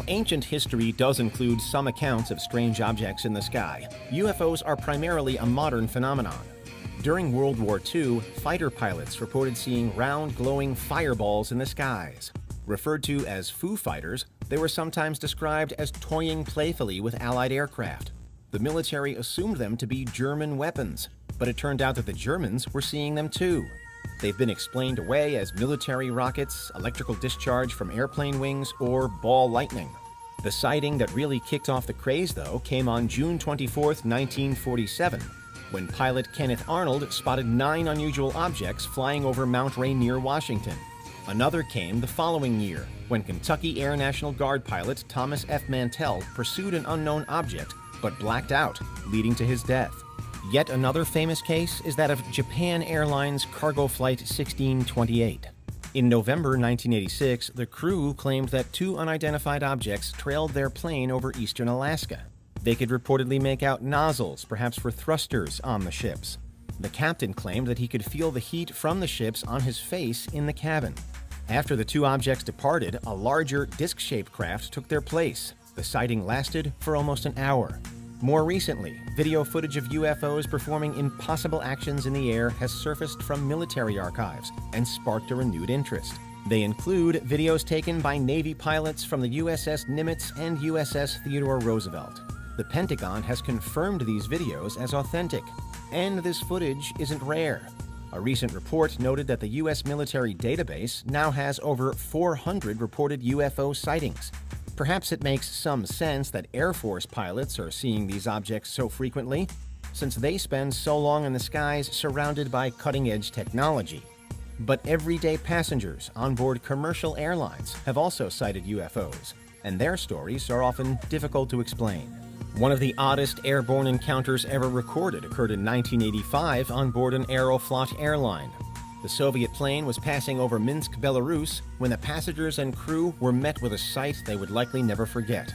Ancient history does include some accounts of strange objects in the sky. UFOs are primarily a modern phenomenon. During World War II, fighter pilots reported seeing round, glowing fireballs in the skies. Referred to as Foo Fighters, they were sometimes described as toying playfully with Allied aircraft. The military assumed them to be German weapons, but it turned out that the Germans were seeing them too. They've been explained away as military rockets, electrical discharge from airplane wings, or ball lightning. The sighting that really kicked off the craze, though, came on June 24, 1947, when pilot Kenneth Arnold spotted 9 unusual objects flying over Mount Rainier, Washington. Another came the following year, when Kentucky Air National Guard pilot Thomas F. Mantell pursued an unknown object, but blacked out, leading to his death. Yet another famous case is that of Japan Airlines Cargo Flight 1628. In November 1986, the crew claimed that 2 unidentified objects trailed their plane over eastern Alaska. They could reportedly make out nozzles, perhaps for thrusters, on the ships. The captain claimed that he could feel the heat from the ships on his face in the cabin. After the 2 objects departed, a larger disc-shaped craft took their place. The sighting lasted for almost an hour. More recently, video footage of UFOs performing impossible actions in the air has surfaced from military archives and sparked a renewed interest. They include videos taken by Navy pilots from the USS Nimitz and USS Theodore Roosevelt. The Pentagon has confirmed these videos as authentic, and this footage isn't rare. A recent report noted that the U.S. military database now has over 400 reported UFO sightings. Perhaps it makes some sense that Air Force pilots are seeing these objects so frequently, since they spend so long in the skies surrounded by cutting-edge technology. But everyday passengers on board commercial airlines have also cited UFOs, and their stories are often difficult to explain. One of the oddest airborne encounters ever recorded occurred in 1985 on board an Aeroflot airline. The Soviet plane was passing over Minsk, Belarus, when the passengers and crew were met with a sight they would likely never forget.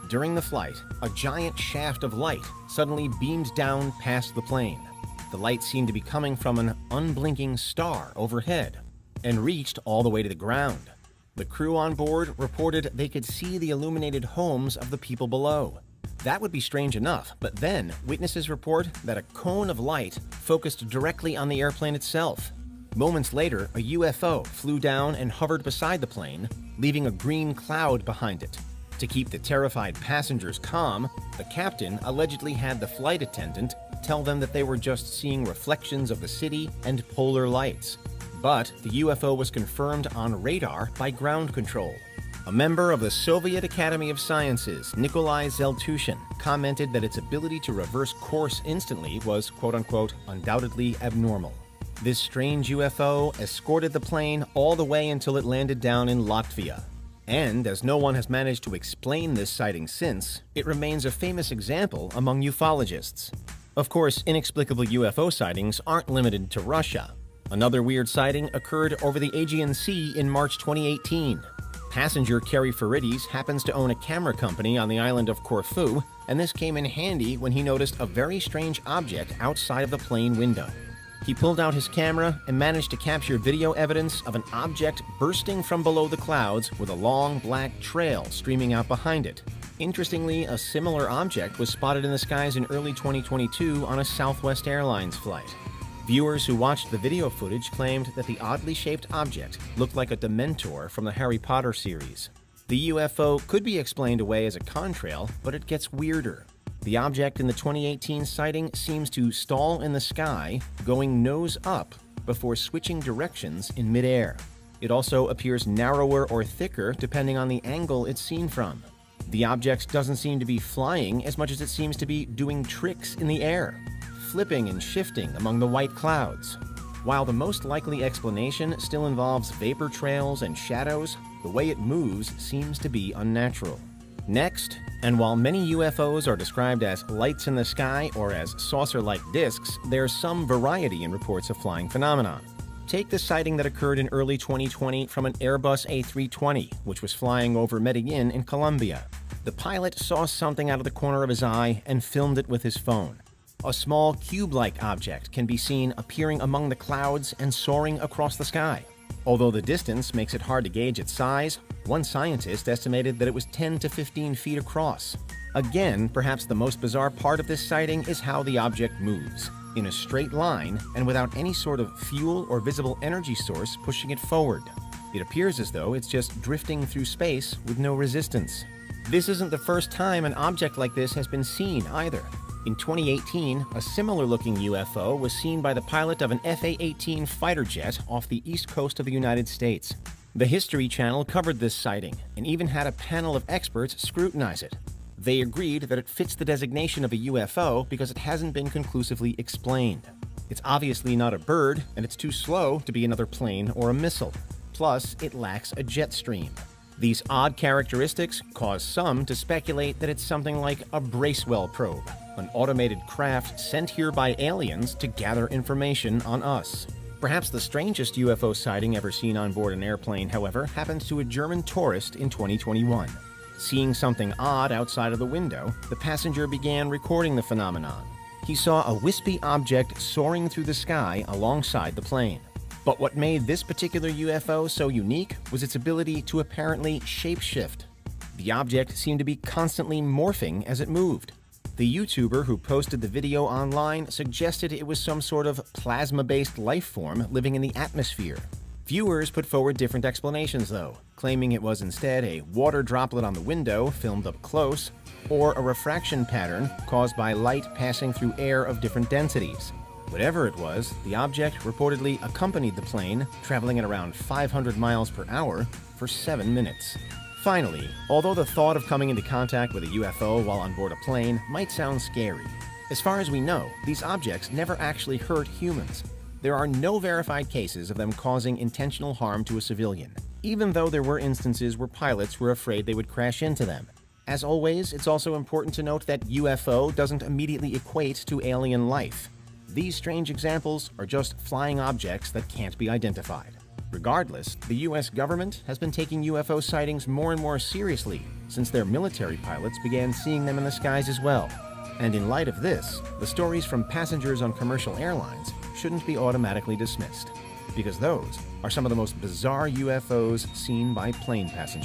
During the flight, a giant shaft of light suddenly beamed down past the plane. The light seemed to be coming from an unblinking star overhead and reached all the way to the ground. The crew on board reported they could see the illuminated homes of the people below. That would be strange enough, but then witnesses report that a cone of light focused directly on the airplane itself. Moments later, a UFO flew down and hovered beside the plane, leaving a green cloud behind it. To keep the terrified passengers calm, the captain allegedly had the flight attendant tell them that they were just seeing reflections of the city and polar lights. But the UFO was confirmed on radar by ground control. A member of the Soviet Academy of Sciences, Nikolai Zeltushin, commented that its ability to reverse course instantly was, quote-unquote, undoubtedly abnormal. This strange UFO escorted the plane all the way until it landed down in Latvia. And as no one has managed to explain this sighting since, it remains a famous example among ufologists. Of course, inexplicable UFO sightings aren't limited to Russia. Another weird sighting occurred over the Aegean Sea in March 2018. Passenger Kerry Farides happens to own a camera company on the island of Corfu, and this came in handy when he noticed a very strange object outside of the plane window. He pulled out his camera and managed to capture video evidence of an object bursting from below the clouds with a long black trail streaming out behind it. Interestingly, a similar object was spotted in the skies in early 2022 on a Southwest Airlines flight. Viewers who watched the video footage claimed that the oddly shaped object looked like a Dementor from the Harry Potter series. The UFO could be explained away as a contrail, but it gets weirder. The object in the 2018 sighting seems to stall in the sky, going nose up, before switching directions in midair. It also appears narrower or thicker depending on the angle it's seen from. The object doesn't seem to be flying as much as it seems to be doing tricks in the air, flipping and shifting among the white clouds. While the most likely explanation still involves vapor trails and shadows, the way it moves seems to be unnatural. Next, and while many UFOs are described as lights in the sky or as saucer-like discs, there's some variety in reports of flying phenomenon. Take the sighting that occurred in early 2020 from an Airbus A320, which was flying over Medellin in Colombia. The pilot saw something out of the corner of his eye and filmed it with his phone. A small cube-like object can be seen appearing among the clouds and soaring across the sky. Although the distance makes it hard to gauge its size, one scientist estimated that it was 10 to 15 feet across. Again, perhaps the most bizarre part of this sighting is how the object moves, in a straight line and without any sort of fuel or visible energy source pushing it forward. It appears as though it's just drifting through space with no resistance. This isn't the first time an object like this has been seen either. In 2018, a similar-looking UFO was seen by the pilot of an FA-18 fighter jet off the east coast of the United States. The History Channel covered this sighting and even had a panel of experts scrutinize it. They agreed that it fits the designation of a UFO because it hasn't been conclusively explained. It's obviously not a bird, and it's too slow to be another plane or a missile. Plus, it lacks a jet stream. These odd characteristics cause some to speculate that it's something like a Bracewell probe, an automated craft sent here by aliens to gather information on us. Perhaps the strangest UFO sighting ever seen on board an airplane, however, happens to a German tourist in 2021. Seeing something odd outside of the window, the passenger began recording the phenomenon. He saw a wispy object soaring through the sky alongside the plane. But what made this particular UFO so unique was its ability to apparently shapeshift. The object seemed to be constantly morphing as it moved. The YouTuber who posted the video online suggested it was some sort of plasma-based life form living in the atmosphere. Viewers put forward different explanations, though, claiming it was instead a water droplet on the window filmed up close, or a refraction pattern caused by light passing through air of different densities. Whatever it was, the object reportedly accompanied the plane, traveling at around 500 miles per hour for 7 minutes. Finally, although the thought of coming into contact with a UFO while on board a plane might sound scary, as far as we know, these objects never actually hurt humans. There are no verified cases of them causing intentional harm to a civilian, even though there were instances where pilots were afraid they would crash into them. As always, it's also important to note that UFO doesn't immediately equate to alien life. These strange examples are just flying objects that can't be identified. Regardless, the US government has been taking UFO sightings more and more seriously since their military pilots began seeing them in the skies as well. And in light of this, the stories from passengers on commercial airlines shouldn't be automatically dismissed, because those are some of the most bizarre UFOs seen by plane passengers.